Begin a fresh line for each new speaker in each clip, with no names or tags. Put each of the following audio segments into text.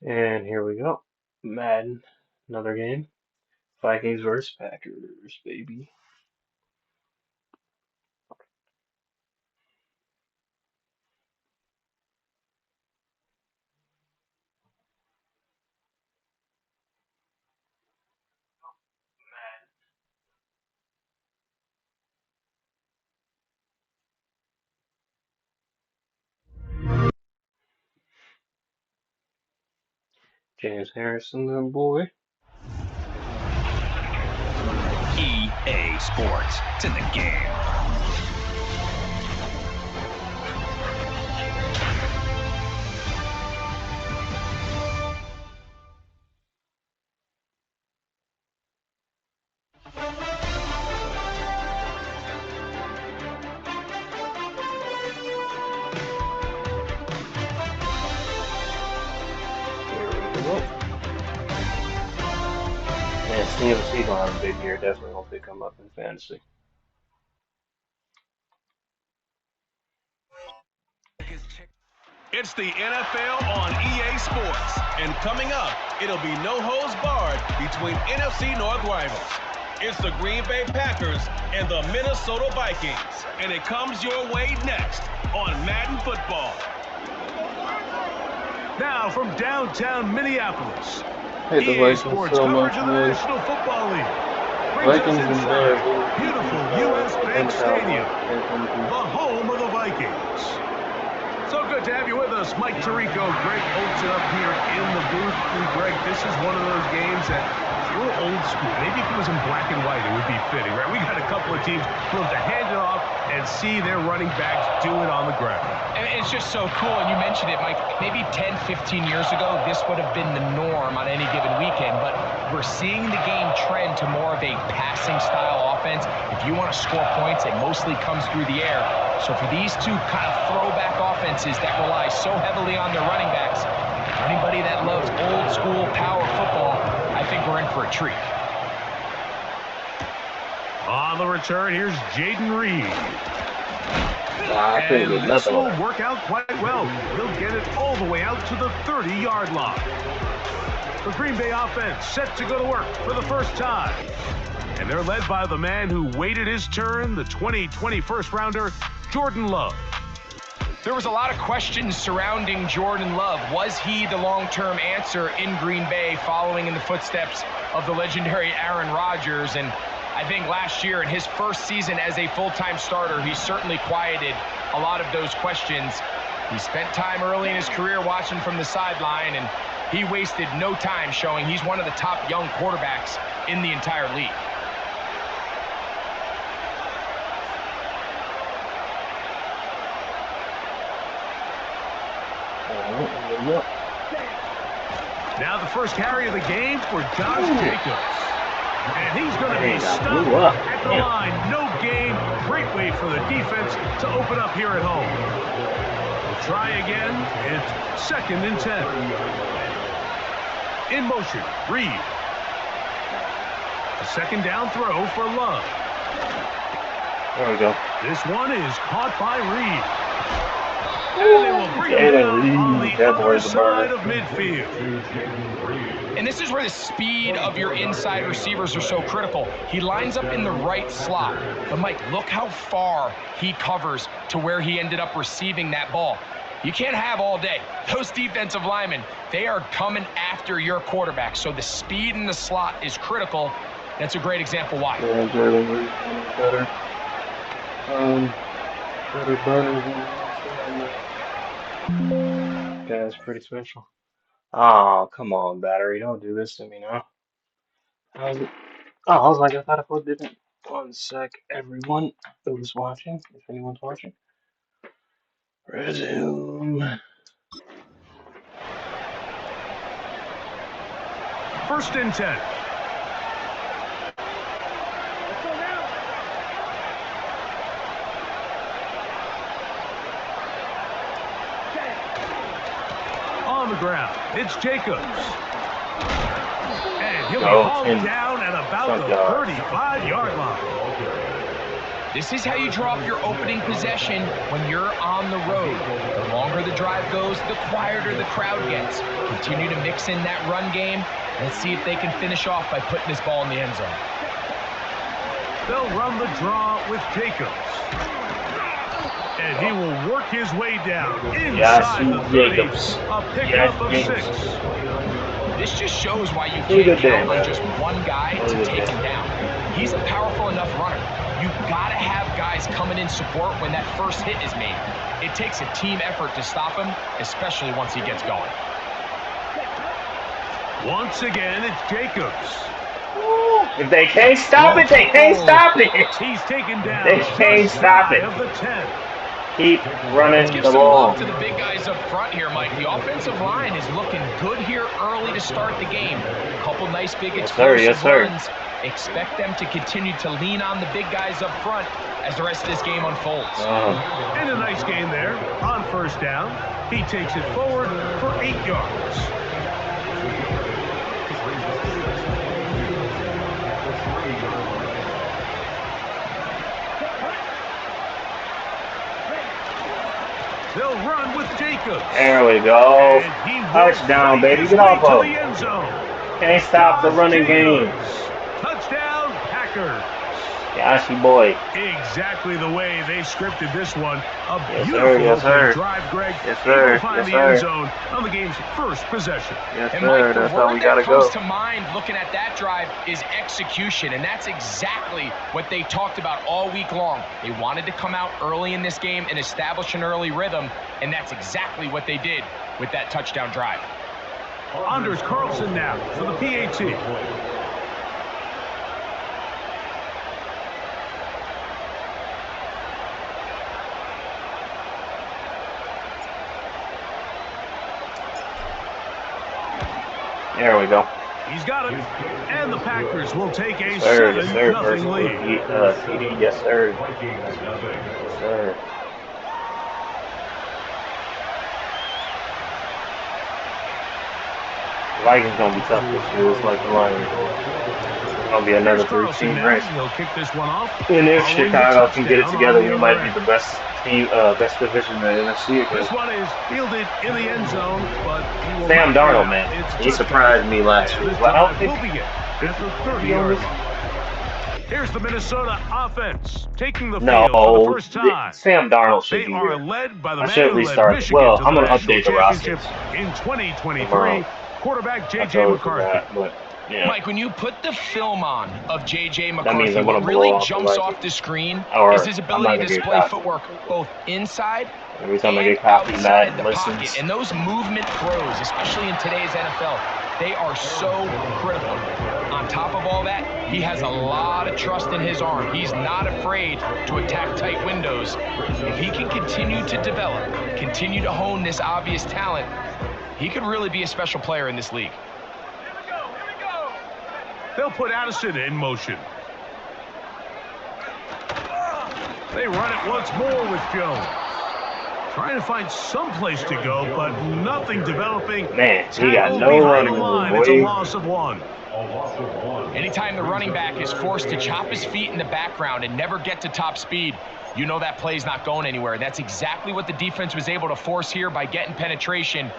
And here we go. Madden, another game. Vikings versus Packers, baby. James Harrison, little boy.
EA Sports. It's in the game.
Here we go. Man, CMC gonna have a big year. Definitely hope they come up in fantasy.
It's the NFL on EA Sports. And coming up, it'll be no holds barred between NFC North rivals. It's the Green Bay Packers and the Minnesota Vikings. And it comes your way next on Madden Football. Now from downtown Minneapolis,
Hey, the
EA
Vikings
Sports
so
coverage
much,
of the
man.
National Football League brings
Vikings
us
and
inside
Bears.
beautiful U.S. Bank Stadium, the home of the Vikings. So good to have you with us, Mike Tirico, Greg Oates up here in the booth. And Greg, this is one of those games that is a little old school. Maybe if it was in black and white, it would be fitting, right? We got a couple of teams who have to hand it off and see their running backs do it on the ground.
And it's just so cool, and you mentioned it, Mike. Maybe 10, 15 years ago, this would have been the norm on any given weekend, but we're seeing the game trend to more of a passing-style offense. If you want to score points, it mostly comes through the air. So for these two kind of throwback offenses that rely so heavily on their running backs, for anybody that loves old-school power football, I think we're in for a treat.
On the return, here's Jaden Reed.
I couldn't get
And this
nothing
will
on it.
work out quite well. He'll get it all the way out to the 30-yard line. The Green Bay offense set to go to work for the first time. And they're led by the man who waited his turn, the 2020 first-rounder, Jordan Love.
There was a lot of questions surrounding Jordan Love. Was he the long-term answer in Green Bay following in the footsteps of the legendary Aaron Rodgers? And I think last year in his first season as a full-time starter, he certainly quieted a lot of those questions. He spent time early in his career watching from the sideline, and he wasted no time showing he's one of the top young quarterbacks in the entire league.
Now the first carry of the game for Josh Jacobs. And he's going to be stopped at the line. No gain. Great way for the defense to open up here at home. We'll try again. It's 2nd and 10. In motion, Reed. A second down throw for Love.
There we go.
This one is caught by Reed. And they will bring him down on the other side of midfield.
And this is where the speed of your inside receivers are so critical. He lines up in the right slot. But Mike, look how far he covers to where he ended up receiving that ball. You can't have all day. Those defensive linemen, they are coming after your quarterback. So the speed in the slot is critical. That's a great example why.
Yeah, Jalen Reed better. That's pretty special. Oh, come on, battery. Don't do this to me now. How's it? Oh, I was like, I thought I didn't. One sec, everyone who's watching, if anyone's watching. Resume.
1st and 10. On the ground, it's Jacobs. And he'll be hauled down at about the 35-yard line.
This is how you draw up your opening possession when you're on the road. The longer the drive goes, the quieter the crowd gets. Continue to mix in that run game. Let's see if they can finish off by putting this ball in the end zone.
They'll run the draw with Jacobs. And he will work his way down inside the 30. A pickup of 6.
This just shows why you can't count on just one guy to take him down. He's a powerful enough runner. You've got to have guys coming in support when that first hit is made. It takes a team effort to stop him, especially once he gets going.
Once again, it's Jacobs.
If they can't stop it, they can't stop it.
He's taken down.
They can't stop it.
Of the 10.
Keep running
Give
the
some
ball.
love to the big guys up front here, Mike. The offensive line is looking good here early to start the game. A couple nice big explosive runs. Expect them to continue to lean on the big guys up front as the rest of this game unfolds.
And a nice gain there on first down. He takes it forward for 8 yards. They'll run with Jacobs.
There we go. Touchdown, baby. Get off of him. Can't stop the running game.
Touchdown, Packers.
Yashy boy.
Exactly the way they scripted this one. A
beautiful
drive, Greg.
Yes, sir.
Find the end zone on the game's first possession.
Yes,
and Mike,
sir. That's how we gotta go.
What comes to mind looking at that drive is execution, and that's exactly what they talked about all week long. They wanted to come out early in this game and establish an early rhythm, and that's exactly what they did with that touchdown drive.
Anders Carlson now for the PAT.
There we go.
He's got it. And the Packers will take a 7-0 lead.
CD, yes, sir. Yes, sir. The Vikings gonna be tough this year. It's like the Lions. It's gonna be another 3-team race.
He'll kick this one off.
And if Chicago can get it together, we might be the best team, best division in the NFC.
This one is fielded in the end zone, but
Sam Darnold, man, he surprised me last week. Well, I don't think
here's the Minnesota offense taking the field for the first time.
Sam Darnold should be here.
Led by the
I should restart. Well, I'm gonna update the roster
in 2023. Quarterback J.J. McCarthy.
But, yeah.
Mike, when you put the film on of J.J.
means
McCarthy,
I'm
what
gonna
really
blow
jumps
off
off the screen
Or
is his
I'm not
ability to
gonna get
display
caught.
footwork both inside
Every time I
and
get coffee,
outside
Madden
the
listens.
pocket. And those movement throws, especially in today's NFL, they are so critical. On top of all that, he has a lot of trust in his arm. He's not afraid to attack tight windows. If he can continue to develop, continue to hone this obvious talent, he could really be a special player in this league.
They'll put Addison in motion. They run it once more with Jones. Trying to find some place to go, but nothing developing.
Man, he got no running room,
It's a
boy.
loss of 1.
Anytime the running back is forced to chop his feet in the background and never get to top speed, you know that play's not going anywhere. That's exactly what the defense was able to force here by getting penetration.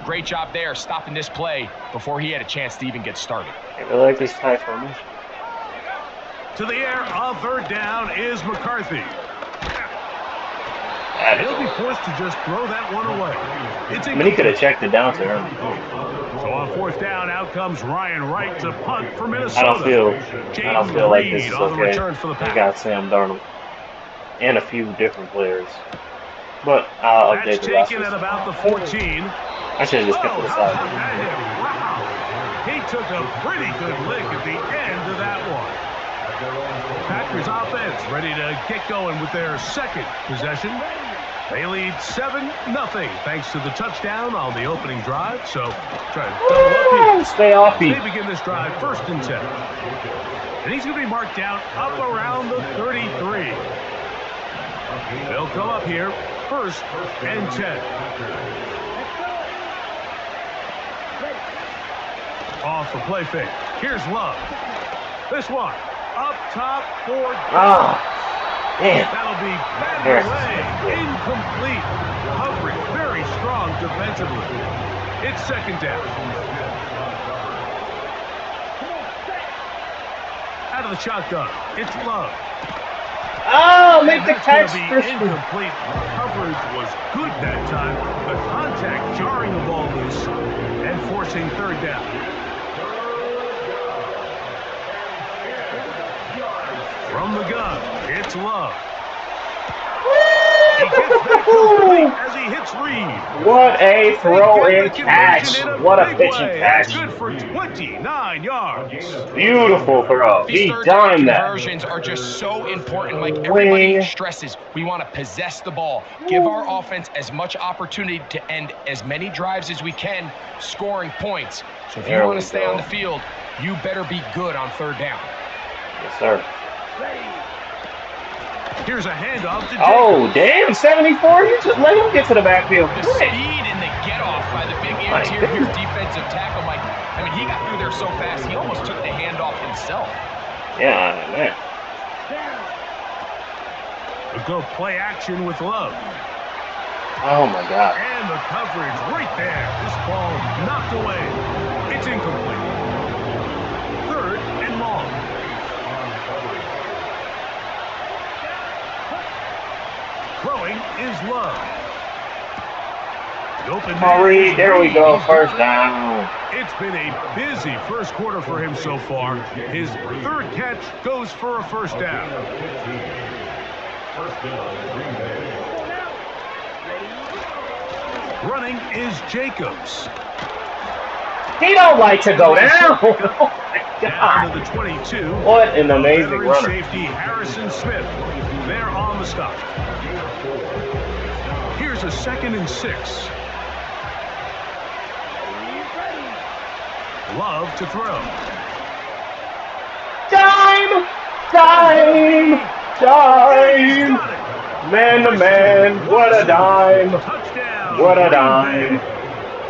Great job there, stopping this play before he had a chance to even get started.
I really like this tight formation.
To the air on third down is McCarthy. He'll be forced to just throw that one away.
I mean, he could have checked it down to him.
So on fourth down, out comes Ryan Wright to punt for Minnesota.
I don't feel like this is okay.
They
They got Sam Darnold and a few different players. But I'll update the
taken
roster.
at about the 14.
I should have just kept it aside.
Wow. He took a pretty good lick at the end of that one. Packers offense ready to get going with their second possession. They lead 7-0 thanks to the touchdown on the opening drive. So try to double up here.
Stay offbeat.
They begin this drive 1st and 10. And he's going to be marked down up around the 33. They'll come up here 1st and 10. Off the play fake. Here's Love. This one up top for
Damn.
That'll be batted
Harrison's
away.
so good.
Incomplete. Coverage very strong defensively. It's second down. Out of the shotgun. It's Love.
Oh, make the
That's
catch,
going to be
Christian.
incomplete. Coverage was good that time. The contact jarring the ball loose and forcing third down. From the gun, it's Love. He gets that complete as he hits Reed.
What a throw
They
and
get the conversion
catch.
in a
What a
big
pitch and
way. That's
catch.
good for 29 yards.
Beautiful throw.
These
He
third down
dimed that.
conversions are just so important. Like everybody
Wing.
stresses, we want to possess the ball. Give our offense as much opportunity to end as many drives as we can, scoring points. So if you want to stay on the field, you better be good on third down.
Yes, sir.
Here's a handoff to
Oh, damn, 74. You just let him get to the backfield.
The
Quick.
speed and the get-off by the big
My
interior
goodness.
defensive tackle, Mike. I mean, he got through there so fast, he almost took the handoff himself.
Yeah, man.
We'll go play action with Love.
Oh, my God.
And the coverage right there. This ball knocked away. It's incomplete. Third and long. Throwing is Love. The open
Hurry,
man,
there we go.
he's
First
got it.
down.
It's been a busy first quarter for him so far. His third catch goes for a first down. Running is Jacobs.
He don't like to go down. Oh, my
Down to
God.
the 22.
What an amazing
Veteran
runner.
safety Harrison Smith. They're on the stop. Here's a 2nd and 6. Love to throw.
Dime! Dime!
He's
Dime!
got it.
Man to man. What a dime.
Touchdown.
What a
Green
dime.
Bay.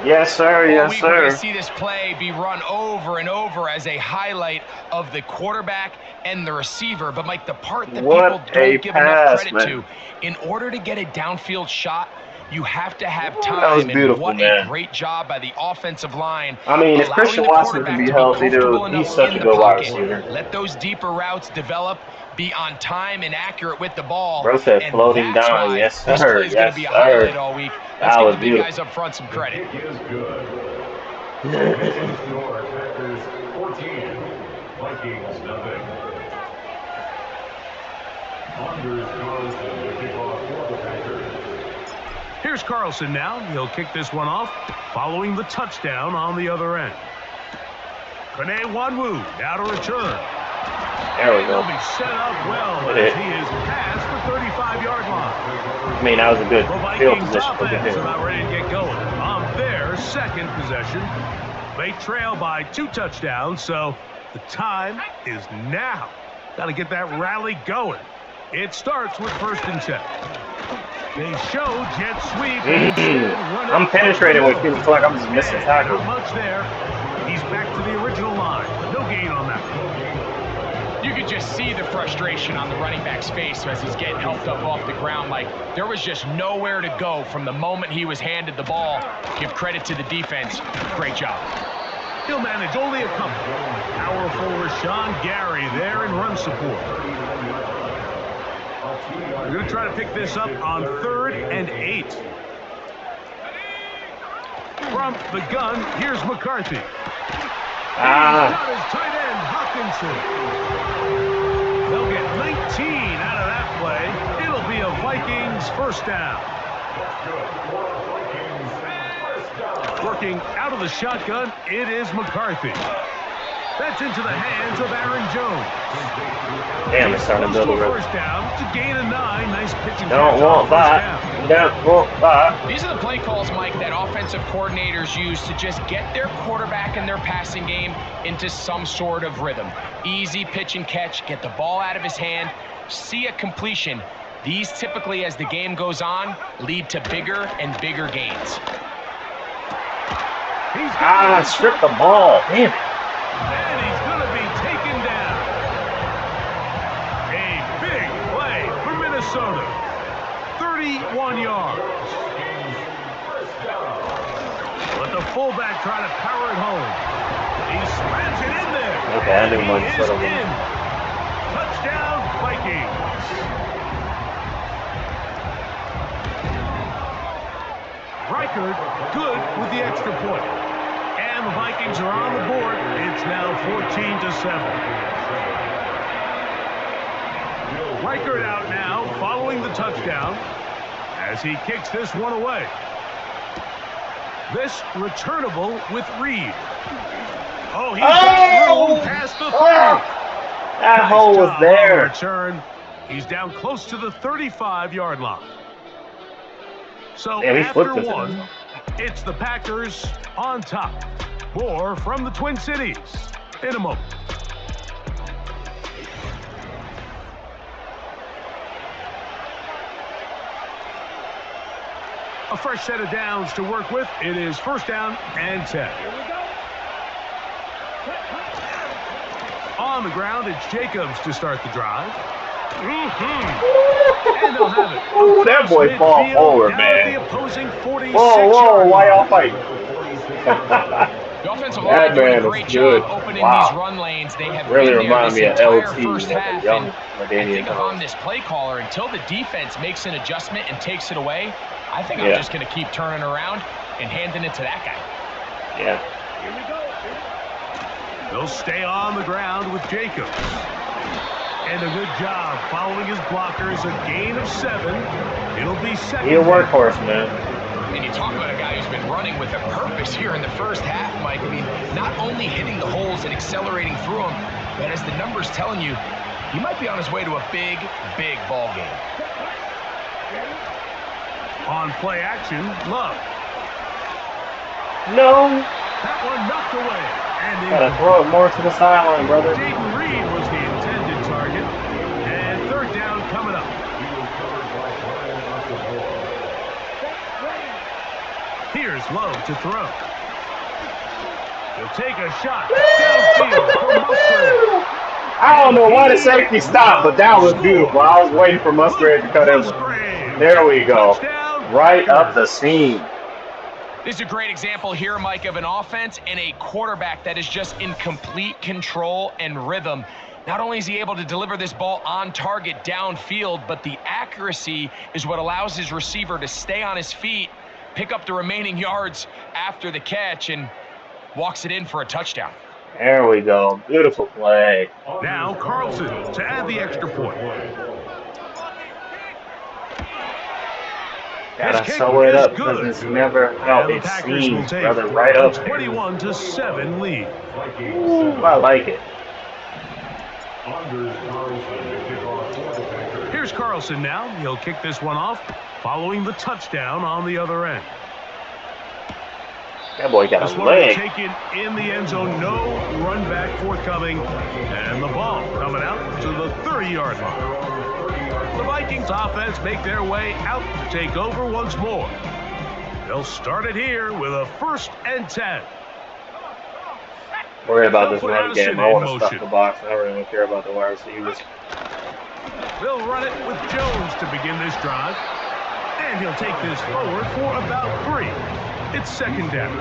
Yes, sir.
All
Yes,
week we're going to
sir.
see this play be run over and over as a highlight of the quarterback and the receiver. But, Mike, the part that
What
people
a
don't give enough
pass,
credit
man.
to, in order to get a downfield shot, you have to have
That was
time.
beautiful,
And what
man.
a great job by the offensive line,
I mean, if
allowing
Christian
the
Watson can
quarterback
be
to be
healthy,
comfortable
dude,
enough
he's such
in
a
the
good wide
pocket.
receiver.
Let those deeper routes develop, be on time and accurate with the ball.
Bro said
And
floating
that's
down.
why
Yes,
this
sir.
play is going to
Yes,
be a
sir.
highlight all week. Let's
That
give
was
the big
beautiful.
guys up front some credit.
Packers 14. Vikings nothing. Here's Carlson now. He'll kick this one off, following the touchdown on the other end. Kene Wanwu now to return.
There we
He'll
go.
be set up well
Hit
as
it.
he is past the 35-yard line.
I mean, that was a good
The
field
Vikings
position for
offense
him.
about ready to get going on their second possession. They trail by 2 touchdowns, so the time is now. Got to get that rally going. It starts with 1st and 10. They show jet sweep.
I'm penetrating with people. Feel like I'm just missing tackles.
Not much there. He's back to the original line. No gain on that.
You could just see the frustration on the running back's face as he's getting helped up off the ground. Like, there was just nowhere to go from the moment he was handed the ball. Give credit to the defense. Great job.
He'll manage only a couple. Powerful Rashawn Gary there in run support. We're going to try to pick this up on 3rd and 8. From the gun, here's McCarthy. He's got his tight end, Hawkinson. They'll get 19 out of that play. It'll be a Vikings first down. Working out of the shotgun, it is McCarthy. That's into the hands of Aaron Jones.
Damn, it's starting to build a rhythm.
First down to gain a 9. Nice pitch and
Don't
catch
want
on first down.
that. Don't want that.
These are the play calls, Mike, that offensive coordinators use to just get their quarterback and their passing game into some sort of rhythm. Easy pitch and catch, get the ball out of his hand, see a completion. These typically, as the game goes on, lead to bigger and bigger gains.
Strip the ball. Damn it.
And he's going to be taken down. A big play for 31 yards. But the fullback trying to power it home. He slams it in there.
Okay, I knew
He
Mike
is
said
in. Touchdown, Vikings. Reichert good with the extra point. And the Vikings are on the board. It's now 14-7. Reichert out now following the touchdown as he kicks this one away. This returnable with Reed. Oh, he got through past the 30.
That
Nice
hole was
job
there.
on the return. He's down close to the 35-yard line. So
Damn, he
after
flipped it.
one, it's the Packers on top. More from the Twin Cities in a moment. A fresh set of downs to work with. It is first down and 10. On the ground, it's Jacobs to start the drive. And they'll have it.
Ooh, that boy fall forward, man.
The opposing 46
Whoa, why y'all fighting?
The offensive line doing a great job opening these run lanes. They have
really
been there
remind
this
me of
entire
LT,
first
like
half.
a young
And I think if I'm this play caller, until the defense makes an adjustment and takes it away, I think I'm just going to keep turning around and handing it to that guy.
Yeah.
Here we go. They'll stay on the ground with Jacobs. And a good job following his blockers. A gain of 7. It'll be second.
He's a workhorse, man.
And you talk about a guy who's been running with a purpose here in the first half, Mike. I mean, not only hitting the holes and accelerating through them, but as the numbers telling you, he might be on his way to a big, big ball game.
On play action, Love.
No.
That one knocked away. And
Gotta throw it more to the sideline, brother.
Jaden Reed was the intended target. And third down coming up. Here's Lowe to throw. He'll take a shot downfield for Musgrave.
I don't know why the safety stopped, but that was beautiful. I was waiting for Musgrave to cut in. There we go. Right up the seam.
This is a great example here, Mike, of an offense and a quarterback that is just in complete control and rhythm. Not only is he able to deliver this ball on target downfield, but the accuracy is what allows his receiver to stay on his feet, pick up the remaining yards after the catch, and walks it in for a touchdown.
There we go. Beautiful play.
Now Carlson to add the extra point.
Gotta sew it up because it's never how it seems, brother. Right up there.
21-7 lead.
Ooh, I like it.
Here's Carlson now. He'll kick this one off following the touchdown on the other end.
That boy got
this
a
one
leg.
Taken in the end zone. No run back forthcoming. And the ball coming out to the 30-yard line. The Vikings offense make their way out to take over once more. They'll start it here with a 1st and 10.
Worry about this run game. I want to stuff the box. I don't really care about the wide receivers.
They'll run it with Jones to begin this drive. And he'll take this forward for about 3. It's second down.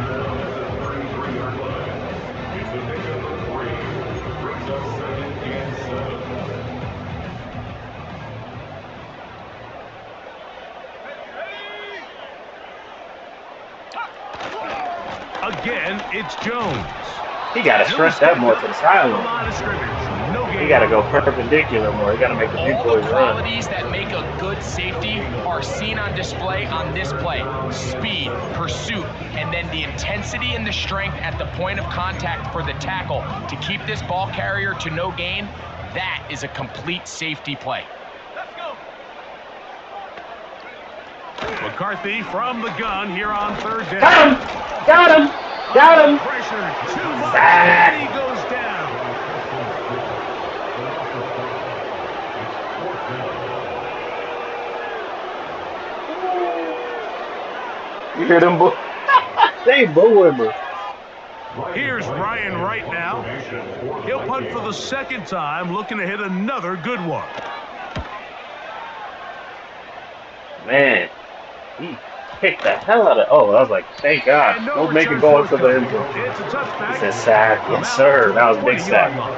Again, it's Jones.
He got to stretch that more to the sideline. He got to go perpendicular more. He got to make the big boys run.
All the qualities that make a good safety are seen on display on this play. Speed, pursuit, and then the intensity and the strength at the point of contact for the tackle to keep this ball carrier to no gain. That is a complete safety play.
McCarthy from the gun here on third down.
Got him! Got him! Got him!
Pressure too much.
Sack.
He goes down.
You hear them boo? They booing me.
Here's Ryan Wright now. He'll punt for the second time, looking to hit another good one.
Man, he kicked the hell out of. Oh, I was like, thank God.
And no
Don't make it
return
go into the
forthcoming.
end zone.
It's a
He
touchback.
said sack.
A
Yes,
mound
sir.
to
That
the
was a big
20-yard
sack.
line.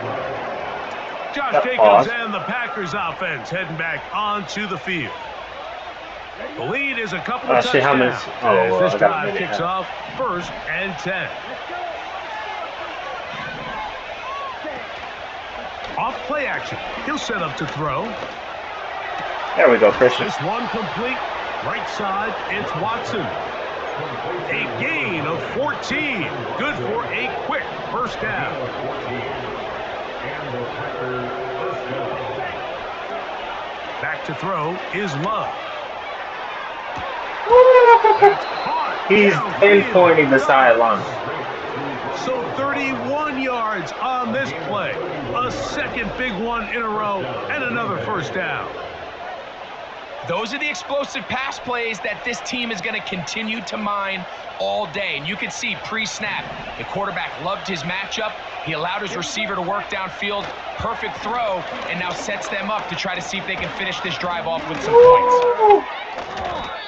Josh
Cut
Jacobs
pause.
and the Packers offense heading back onto the field. The lead is a couple of
Oh shit, how many?
touchdowns
Oh,
as
well,
this
I got a
drive
minute
kicks
half.
off 1st and 10. Off play action. He'll set up to throw.
There we go, Christian.
This one complete. Right side, it's Watson. A gain of 14. Good for a quick first down. Back to throw is Love.
He's pinpointing the sideline.
So 31 yards on this play. A second big one in a row and another first down.
Those are the explosive pass plays that this team is going to continue to mine all day. And you can see pre-snap, the quarterback loved his matchup. He allowed his receiver to work downfield. Perfect throw, and now sets them up to try to see if they can finish this drive off with some points.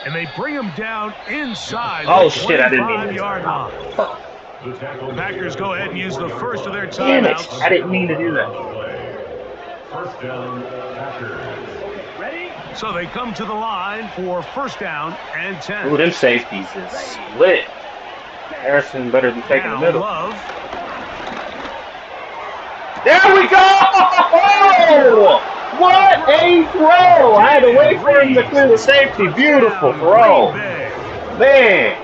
And they bring him down inside
Oh
the
shit, I didn't mean to.
25-yard line. The Packers go ahead and use the first of their
Damn it!
timeouts.
I didn't mean to do that.
First down, Packers. So they come to the line for first down and 10.
Ooh, them safeties is split. Harrison better be taking the
Now
middle.
Love.
There we go! What a throw! I had to wait for him to clear the safety. Beautiful throw. Man,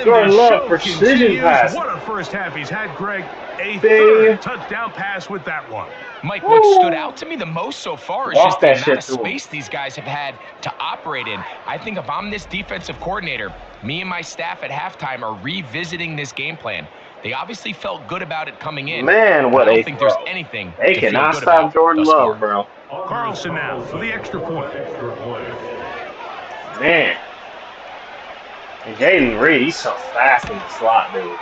Jordan Love, precision pass.
What a first half he's had, Greg. A
Bing.
third touchdown pass with that one.
Mike, what stood out to me the most so far is
Walk
just the
that
amount
shit
of
to him.
space these guys have had to operate in. I think if I'm this defensive coordinator, me and my staff at halftime are revisiting this game plan. They obviously felt good about it coming in.
Man, what
I don't
a
think
throw.
there's anything
They
to feel
cannot
good
stop
about
Jordan
thus
Love,
far.
bro.
Carlson now for the extra point.
Man. And Jalen Reed, he's so fast in the slot, dude.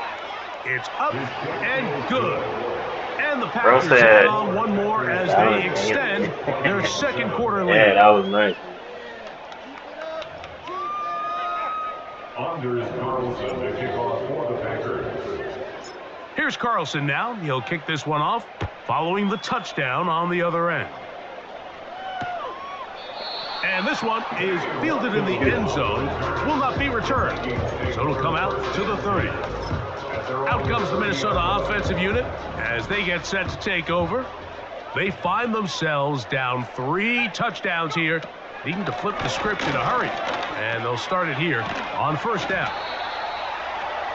It's up and good. And the
Bro
Packers
said,
add on one more as they extend their second quarter lead.
Yeah, that was nice.
Anders Carlson to kick off for the Packers. Here's Carlson now. He'll kick this one off following the touchdown on the other end. And this one is fielded in the end zone. Will not be returned. So it'll come out to the 30. Out comes the Minnesota offensive unit as they get set to take over. They find themselves down 3 touchdowns here, needing to flip the script in a hurry. And they'll start it here on first down.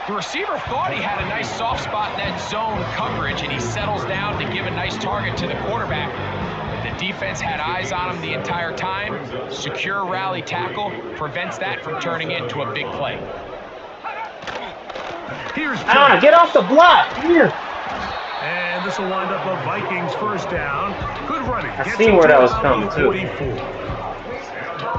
The receiver thought he had a nice soft spot in that zone coverage, and he settles down to give a nice target to the quarterback. The defense had eyes on him the entire time. Secure rally tackle prevents that from turning into a big play.
Here's
get off the block. Here.
and this will wind up a Vikings first down. Good running.
I seen where that was coming, too.
44.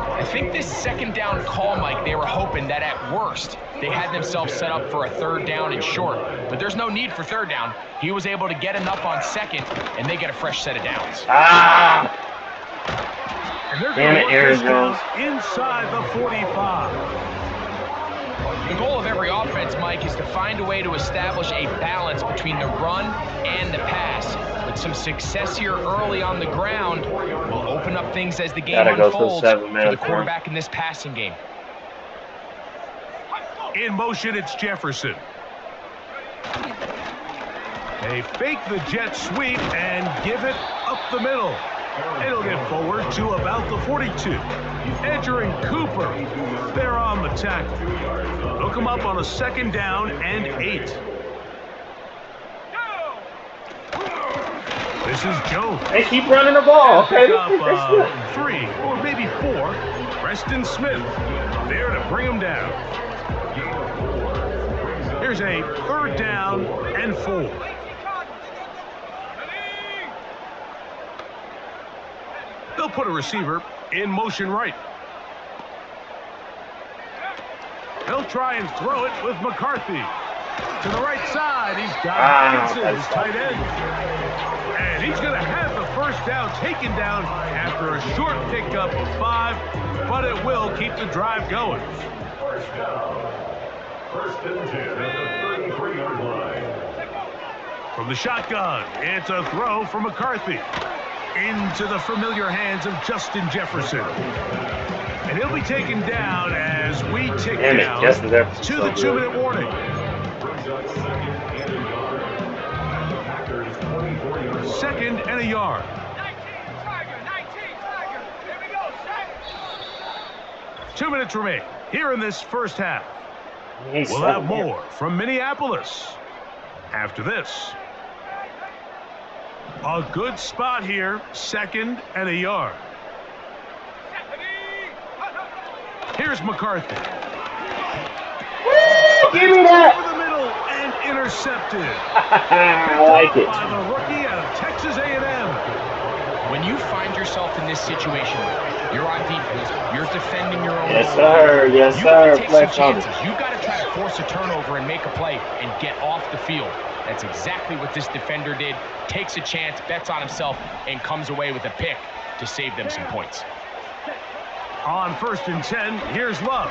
I think this second down call, Mike, they were hoping that at worst they had themselves set up for a third down and short. But there's no need for third down. He was able to get enough on second, and they get a fresh set of downs.
And they're
Damn it, Aaron Jones.
Inside the 45.
The goal of every offense, Mike, is to find a way to establish a balance between the run and the pass. But some success here early on the ground will open up things as the game unfolds for the quarterback in this passing game.
In motion, it's Jefferson. They fake the jet sweep and give it up the middle. It'll get forward to about the 42. Entering Cooper. They're on the tackle. They'll come up on a second down and 8. This is Jones.
They keep running the ball. Okay.
Pick up 3 or maybe 4. Preston Smith there to bring him down. Here's a third down and 4. They'll put a receiver in motion right. They'll try and throw it with McCarthy. To the right side, he's got Hickenson, his tight end. And he's going to have the first down taken down after a short pickup of 5. but it will keep the drive going.
First down. First and 10 at the 33-yard line.
From the shotgun, it's a throw from McCarthy into the familiar hands of Justin Jefferson. And he'll be taken down as we tick down to the 2-minute warning. Second and a yard. 2 minutes remain here in this first half. We'll have more from Minneapolis after this. A good spot here, second and a yard. Here's McCarthy.
Give me that!
Over the middle and intercepted.
I like it.
By the rookie out of Texas A&M.
When you find yourself in this situation, you're on defense, you're defending your own.
Yes, sir. Yes,
you gotta
sir.
take some chances. You got to try to force a turnover and make a play and get off the field. That's exactly what this defender did. Takes a chance, bets on himself, and comes away with a pick to save them some points.
On 1st and 10, here's Love.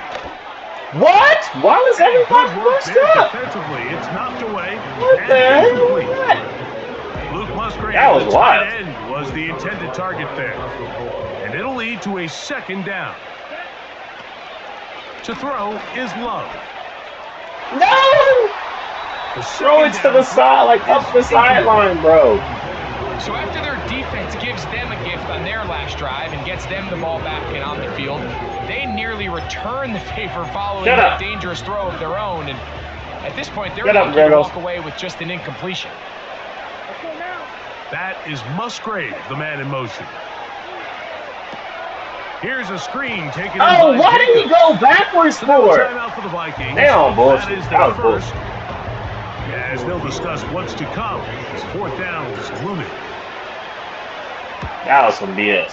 What? Why was everybody pushed up?
Defensively, it's knocked away.
What the hell?
Luke Musgrave,
That was
the
wild.
tight end, was the intended target there. And it'll lead to a second down. To throw is Love.
No! Throw it to the side, like up the sideline, bro.
So after their defense gives them a gift on their last drive and gets them the ball back and on the field, they nearly return the favor following a dangerous throw of their own. And at this point, they're going to walk away with just an incompletion.
That is Musgrave, the man in motion. Here's a screen taken.
Oh, why did he go backwards for?
Timeout for the Vikings.
They on bullshit.
That is
That was
their first. As they'll discuss what's to come. It's 4th down is looming.
That was some BS.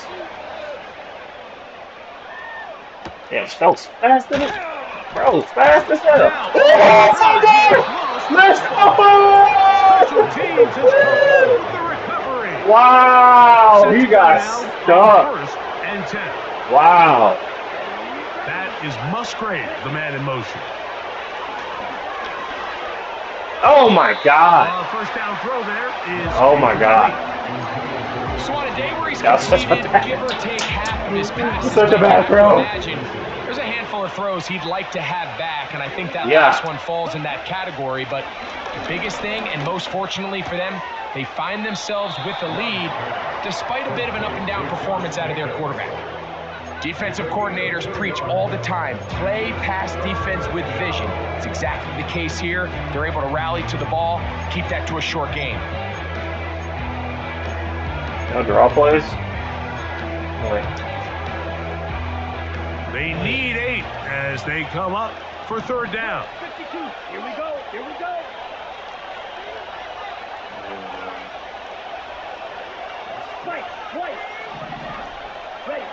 Damn, Stokes fast in it. Bro, fast as hell. Oh, my God! Let's go!
Special teams has come with the recovery.
Wow, he got stuck.
1st and 10.
Wow.
That is Musgrave, the man in motion.
Oh, my God.
First down throw there is.
Oh, my God.
So on a day where he's
That's such a
completed,
bad-
give or take half of his passes,
Such a bad throw.
Imagine there's a handful of throws he'd like to have back, and I think that
Yeah.
last one falls in that category. But the biggest thing, and most fortunately for them, they find themselves with the lead despite a bit of an up-and-down performance out of their quarterback. Defensive coordinators preach all the time, play pass defense with vision. It's exactly the case here. They're able to rally to the ball, keep that to a short game.
No draw plays? Wait.
They need 8 as they come up for 3rd down.
52. Here we go. Here we go. Right. Ready.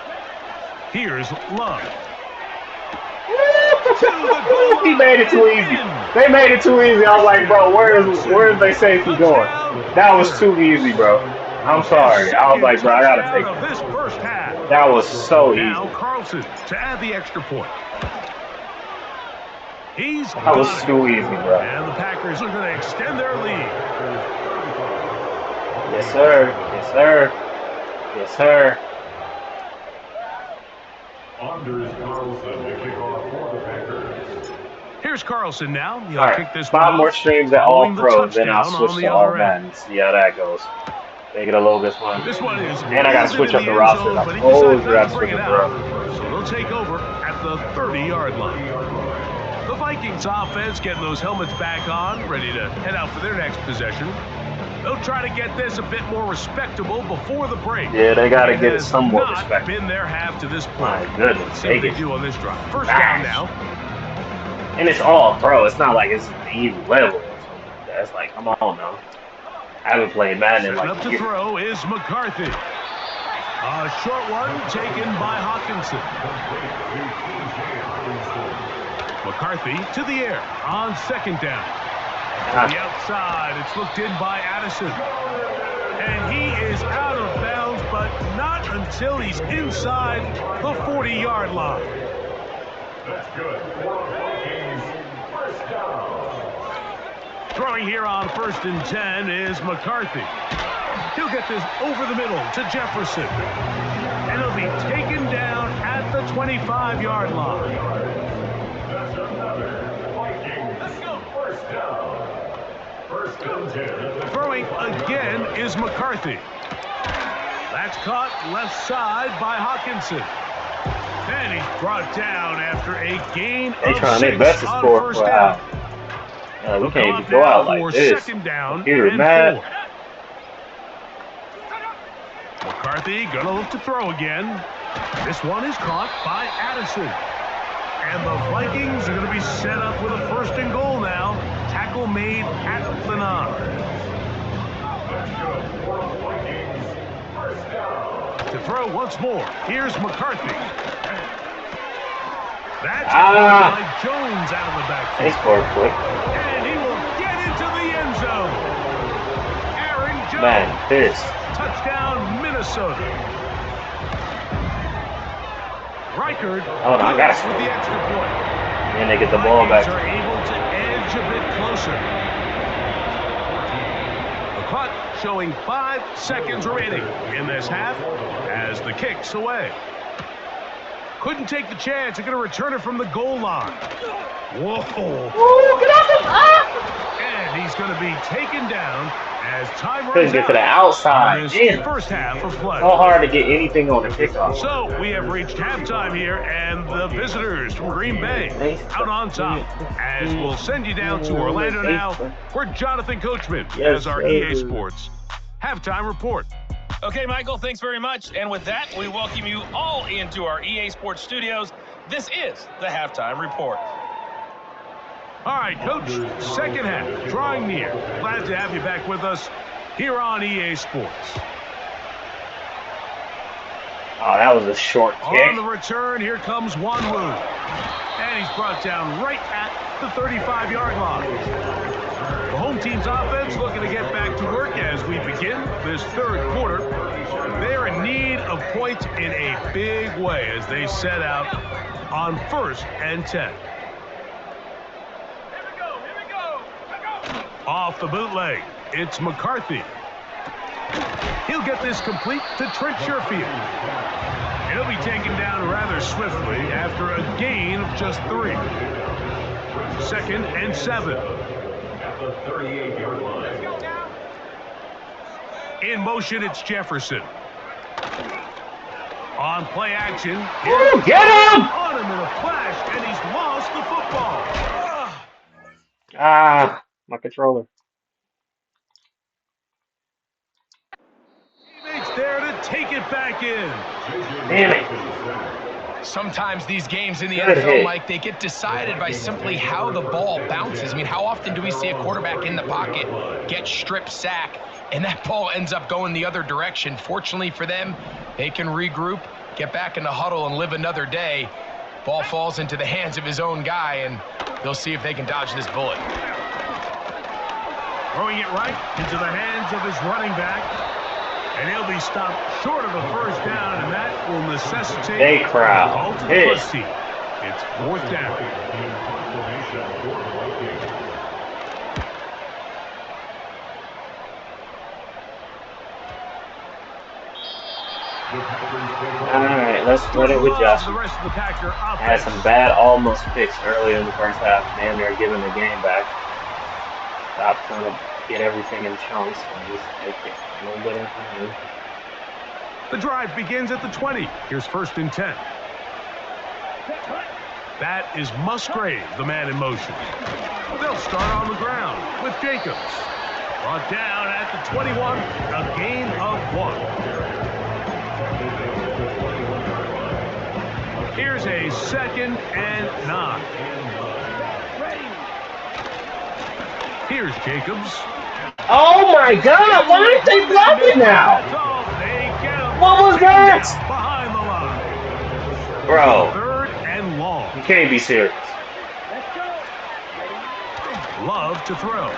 Here's Love.
He made it too easy. They made it too easy. I was like, bro, where is they safety going? That was too easy, bro. I'm sorry. I was like, bro, I gotta take it.
This first half.
That was so easy.
Now Carlson to add the extra point. He's
That was
got it.
too easy, bro.
And the Packers are going to extend their lead.
Yes, sir. Yes, sir. Yes, sir.
Anders Carlson to kick off for the Packers.
Here's Carlson now. He'll
All
kick
right,
this one
5 more
off,
streams at All
following the
Pro, then I'll
touchdown
switch
on
to
the
All
other end.
Madden. See how that goes. Make it a little bit fun.
This one is.
And I gotta switch up the
end
roster.
zone,
I
but he
told
decided
you I
not
gotta
to bring
switch
it
up the
out.
roster.
So they'll take over at the 30-yard line. The Vikings offense getting those helmets back on, ready to head out for their next possession. They'll try to get this a bit more respectable before the break.
Yeah, they gotta get it
has
somewhat
not
respectable.
been their half to this point.
My goodness,
Let's see what
take
they
it.
do on this drive. First
Nice.
down now.
And it's All Pro. It's not like it's an easy level or something like that. It's like, come on now. I haven't played Madden in
Setting
like
up
a
to
year.
throw is McCarthy. A short one taken by Hawkinson. McCarthy to the air on 2nd down. To the outside, it's looked in by Addison. And he is out of bounds, but not until he's inside the 40-yard line.
That's good. For Vikings, first down.
Throwing here on 1st and 10 is McCarthy. He'll get this over the middle to Jefferson. And he'll be taken down at the 25-yard line.
That's another Vikings. Let's go. First down. First and 10.
Throwing again is McCarthy. That's caught left side by Hawkinson. And he's brought down after a gain of 6 on first down.
We can't even go out like this.
Second down
Computer
and
mad.
4. McCarthy gonna look to throw again. This one is caught by Addison. And the Vikings are gonna be set up with a 1st and goal now. Tackle made at the 9. To throw once more, here's McCarthy. That's by Jones out of the backfield.
They scored quick.
And he will get into the end zone. Aaron Jones.
Man, this.
Touchdown, Minnesota. Reichard
Oh, no, I got it.
with the extra point.
And they get the ball back.
Vikings are able to edge a bit closer. The clock showing 5 seconds remaining in this half as the kick's away. Couldn't take the chance. They're going to return it from the goal line. Whoa.
Ooh, get off
And he's going to be taken down as time runs out.
Couldn't get to the outside.
on this
Damn.
first half of play.
So hard to get anything on the kickoff.
So we have reached halftime here, and the visitors from Green Bay out on top. As we'll send you down to Orlando now, where Jonathan Coachman has our EA Sports halftime report.
Okay, Michael, thanks very much. And with that, we welcome you all into our EA Sports studios. This is the halftime report.
All right, Coach, second half, drawing near. Glad to have you back with us here on EA Sports.
Oh, that was a short kick.
On the return, here comes Wanwu. And he's brought down right at the 35-yard line. The home team's offense looking to get back to work as we begin this 3rd quarter. They're in need of points in a big way as they set out on 1st and 10. Off the bootleg, it's McCarthy. He'll get this complete to Trent Sherfield. And he'll be taken down rather swiftly after a gain of just 3. 2nd and 7.
At the 38-yard line.
In motion, it's Jefferson. On play action.
Ooh, get him!
On him in a flash, and he's lost the football.
Ah, my controller.
Teammates there to take it back in.
Damn it.
Sometimes these games in the
Good
NFL,
hit.
Mike, they get decided by simply how the ball bounces. I mean, how often do we see a quarterback in the pocket get strip sack, and that ball ends up going the other direction? Fortunately for them, they can regroup, get back in the huddle, and live another day. Ball falls into the hands of his own guy, and they'll see if they can dodge this bullet.
Throwing it right into the hands of his running back. And he'll be stopped short of a 1st down, and that will necessitate
They crowd.
a call to the
Pissed.
first team. It's 4th down.
Alright, let's split it with Josh.
The rest of the Packer
Had
offense.
some bad almost picks earlier in the first half. Damn near giving the game back. Stop trying to get everything in chunks and just take it a little bit at a time.
The drive begins at the 20. Here's 1st and 10. That is Musgrave, the man in motion. They'll start on the ground with Jacobs. Brought down at the 21, a gain of 1. Here's a 2nd and 9. Here's Jacobs.
Oh my god, why aren't they blocking now?
That's all. They get him.
What was that?
Behind the line.
Bro,
3rd and long.
you can't be serious.
Love to throw.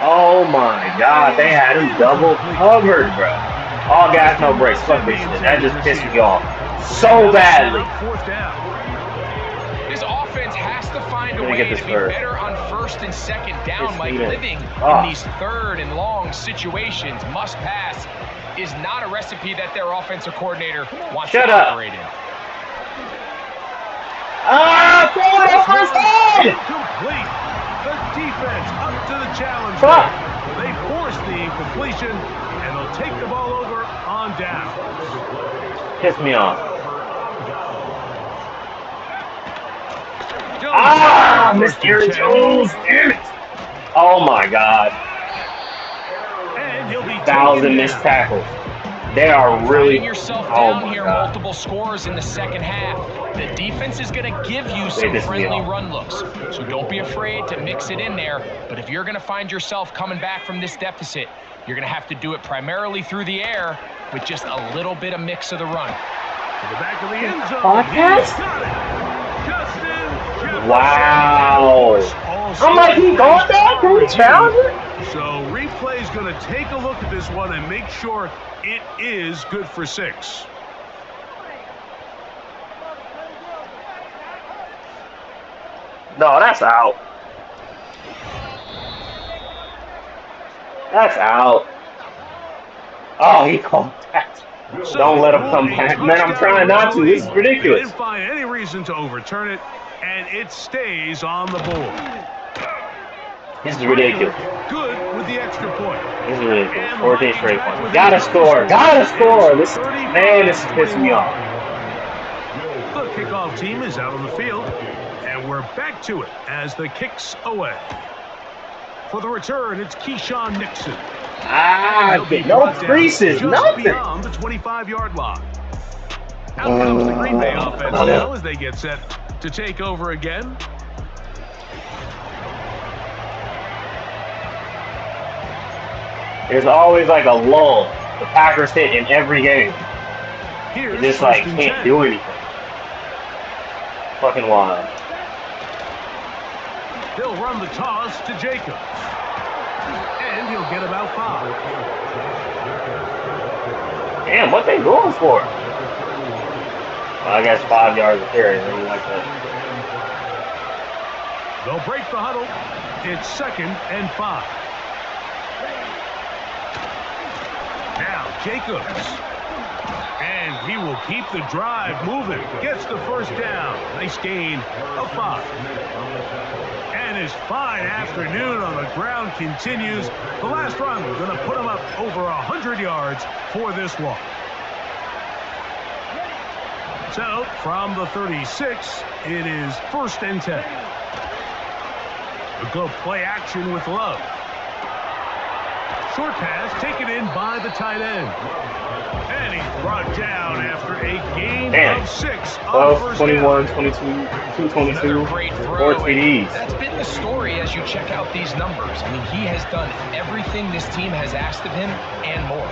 Oh my god, they had him double covered, bro. All gas, no brakes. Fuck this shit. That just pissed me off so badly.
Fourth down.
This offense has to find a
Let me
way
get this
to be
first.
better on first and second down, Mike. Living
Oh.
in these third and long situations, must pass, is not a recipe that their offensive coordinator wants to operate in.
Ah, throw it first head!
Incomplete. The defense up to the challenge.
Fuck.
They force the incompletion, and they'll take the ball over on down.
Piss me off. Ah, Mr. Aaron Jones, damn it! Oh my God.
And he'll be
1,000 missed tackles. They are really.
Finding yourself
Oh
down
my
here,
God.
multiple scores in the second half. The defense is going to give you some friendly run looks, so don't be afraid to mix it in there. But if you're going to find yourself coming back from this deficit, you're going to have to do it primarily through the air with just a little bit of mix of the run.
To the back of the end zone.
Podcast?
Justin.
Wow. I'm like, he got that? Can he challenge it?
So replay's going to take a look at this one and make sure it is good for 6.
No, that's out. That's out. Oh, he called that. Don't let him come back. Man, I'm trying not to. This is ridiculous.
They didn't find any reason to overturn it, and it stays on the board.
This is ridiculous.
Good with the extra point.
This is ridiculous. 14 straight points. Gotta score. Gotta score. This is pissing me off.
The kickoff team is out on the field, and we're back to it as the kick's away. For the return, it's Keyshawn Nixon.
No creases, nothing.
Beyond the 25-yard line. Out comes the Green Bay offense now as they get set to take over again.
There's always like a lull. The Packers hit in every game.
Here's
They just like can't do anything. Fucking wild.
They'll run the toss to Jacobs. And he'll get about 5.
Damn, what they going for? Well, I guess 5 yards of carry. Really like that.
They'll break the huddle. It's 2nd and 5. Now Jacobs. And he will keep the drive moving. Gets the first down. Nice gain of 5. And his fine afternoon on the ground continues. The last run is going to put him up over 100 yards for this one. So, from the 36, it is 1st and 10. We'll go play action with Love. Short pass taken in by the tight end. And he's brought down after a gain of 6.
12, 21, 22, 222, 4 TDs.
That's been the story as you check out these numbers. I mean, he has done everything this team has asked of him and more.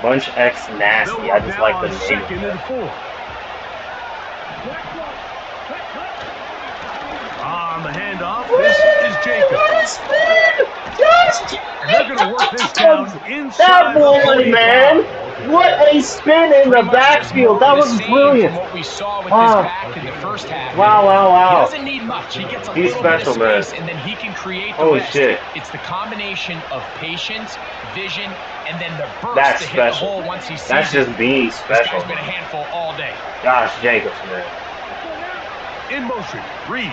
Bunch X nasty. I just like the name.
2nd and 4. On the handoff, this is Jacobs. They're going to work this down inside
that boy, man. What a spin in the backfield. That was brilliant.
What we saw with this back in the first half.
Wow.
He doesn't need much. He gets a
He's
little
special,
bit of space,
man.
and then he can create the
Holy
rest.
shit.
It's the combination of patience, vision, and then the burst
That's
to hit
special.
the hole once he sees
That's just being
This
special.
guy's been a handful all day.
Gosh, Jacobs, man.
In motion, Reed.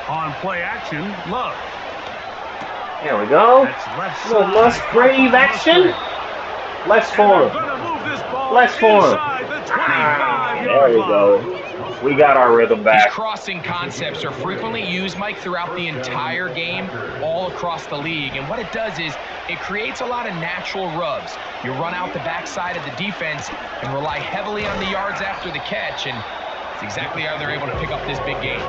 On play action, Love.
There we go.
That's left
Little
side.
Musgrave action. Let's form. Let's form. There we go. We got our rhythm
These
back.
crossing concepts are frequently used, Mike, throughout the entire game, all across the league. And what it does is it creates a lot of natural rubs. You run out the backside of the defense and rely heavily on the yards after the catch, and it's exactly how they're able to pick up this big game.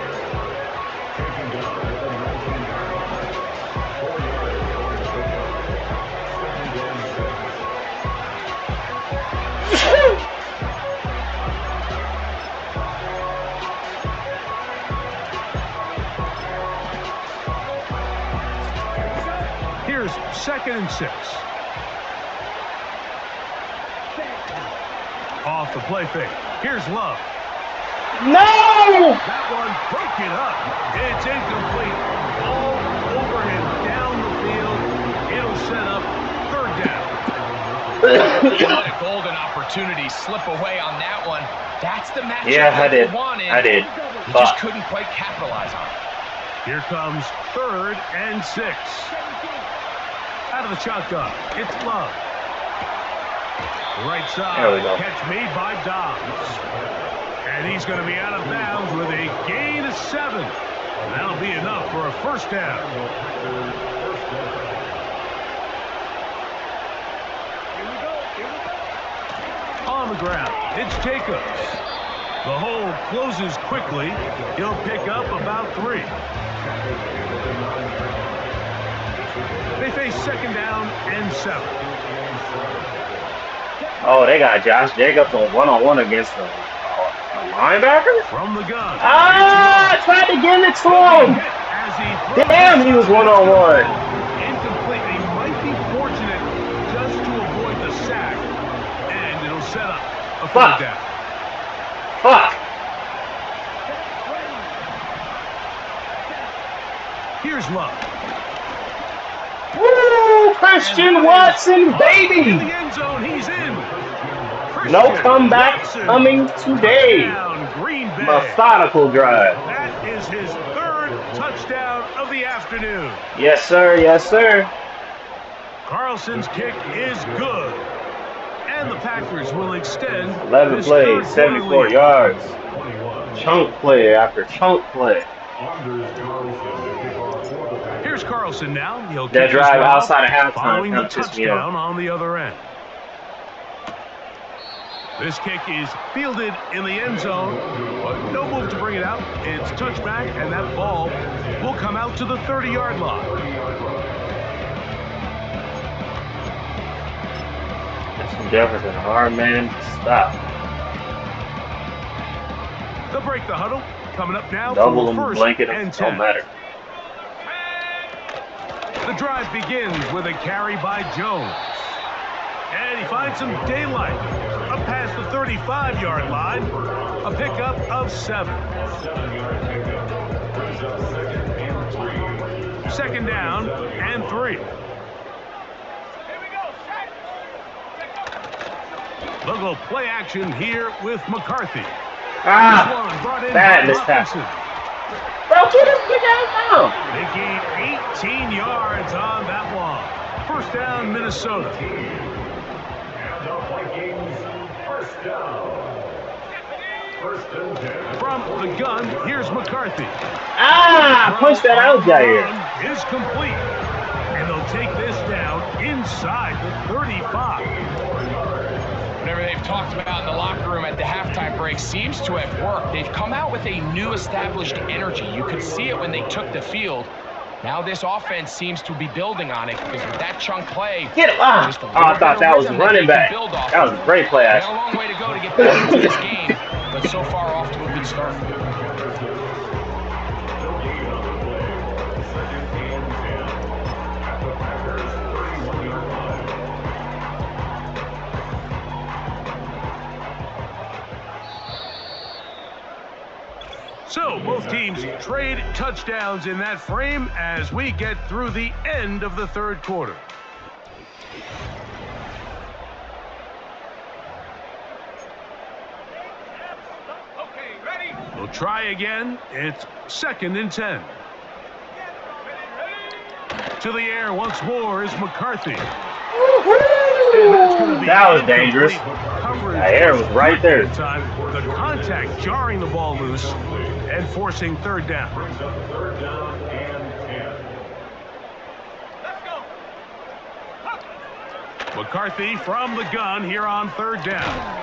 Here's 2nd and 6. Off the play fake. Here's Love.
No!
That one broken up. It's incomplete. All over him down the field. It'll set up 3rd down.
You let a golden opportunity slip away on that one. That's the matchup
Yeah,
they wanted.
I did.
He just couldn't quite capitalize on it.
Here comes 3rd and 6. Out of the shotgun, it's Love. Right
There we
side,
go.
catch made by Dobbs. And he's going to be out of bounds with a gain of 7. And that'll be enough for a 1st down. On the ground, it's Jacobs. The hole closes quickly. He'll pick up about 3. They face 2nd down and 7.
Oh, they got Josh Jacobs on one-on-one against a linebacker?
From the gun.
I tried to give it to him. Damn, he was one-on-one.
Incomplete. He might be fortunate just to avoid the sack. And it'll set up a 3rd down.
Fuck.
Here's Love.
Woo! Christian Watson,
In
baby.
the end zone, he's in.
No comeback coming today.
Touchdown, Green Bay.
Methodical drive.
That is his 3rd touchdown of the afternoon.
Yes, sir. Yes, sir.
Carlson's kick is good. And the Packers will extend
11
this
plays,
3rd
74
quarter lead.
yards. Chunk play after chunk play.
Here's Carlson now. He'll
That
kick this
drive
one off,
outside of halftime
following the
kind of pissed me off.
touchdown on the other end. This kick is fielded in the end zone, but no move to bring it out. It's touchback, and that ball will come out to the 30-yard line.
Justin Jefferson, hard man, stop.
They'll break the huddle. Coming up now
Double
for
him,
1st
blanket him,
and
don't
10.
matter.
The drive begins with a carry by Jones. And he finds some daylight. Up past the 35-yard line. A pickup of 7. 2nd down and 3. They'll go play action here with McCarthy.
Bad missed tackle. Bro, get his big ass down.
They gain 18 yards on that one. 1st down, Minnesota.
And the Vikings, 1st down. 1st and 10.
From the gun, here's McCarthy.
Punch that out, Jair.
Is complete. And they'll take this down inside the 35.
Whatever they've talked about in the locker room at the halftime break seems to have worked. They've come out with a new established energy. You could see it when they took the field. Now this offense seems to be building on it because with that chunk play,
Get him. I thought that was running back. That was a great play,
They got a
actually.
long way to go to get back into this game, but so far off to a good start.
So both teams trade touchdowns in that frame as we get through the end of the 3rd quarter. We'll try again. It's 2nd and 10. To the air once more is McCarthy.
That was dangerous. The air was right there.
The contact jarring the ball loose and forcing 3rd down.
3rd down and 10.
McCarthy from the gun here on 3rd down.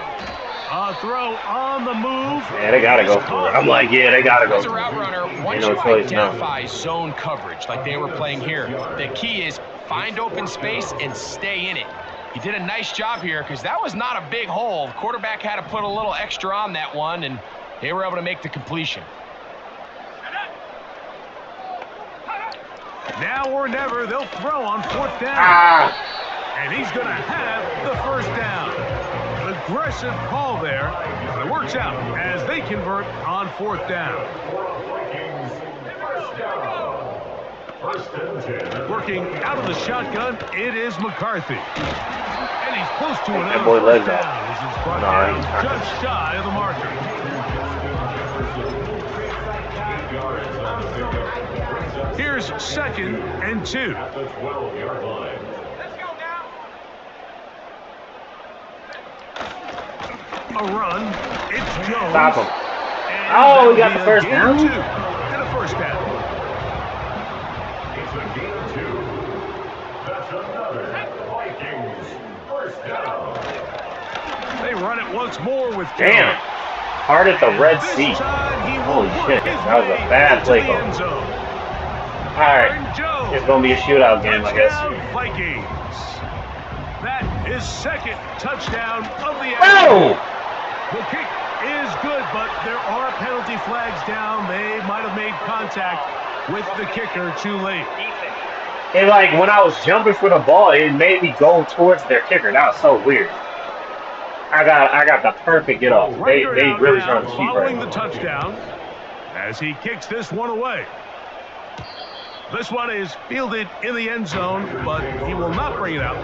A throw on the move.
Yeah, they gotta go for it. I'm like, yeah, they gotta go
As a
for
route
it.
runner, once
no
you
choice now.
identify zone coverage like they were playing here, the key is find open space and stay in it. He did a nice job here because that was not a big hole. The quarterback had to put a little extra on that one, and they were able to make the completion.
Now or never, they'll throw on 4th down. And he's going to have the 1st down. Aggressive call there, but it works out as they convert on 4th down. Working out of the shotgun, it is McCarthy. And he's close to another 1st down as he's brought down just shy of the marker. Here's 2nd and 2.
At the 12-yard line.
A run. It's Jones.
Stop him.
And
Oh, we got the 1st down?
2 and a 1st down.
It's a gain of 2. That's another Vikings 1st down.
They run it once more with
Damn.
Jones.
Hard at the Red
This
Sea.
time he will
Holy
work
shit.
his
That was a
way
bad
into
play
the
call.
end zone.
Alright.
Jones.
It's going to be a shootout game, I guess.
Touchdown, Vikings. That is 2nd touchdown of the
Oh!
The kick is good, but there are penalty flags down. They might have made contact with the kicker too late.
And like when I was jumping for the ball, it made me go towards their kicker. That was so weird. I got the perfect get off. They really trying to cheat
following
right
the touchdown as he kicks this one away. This one is fielded in the end zone, but he will not bring it out.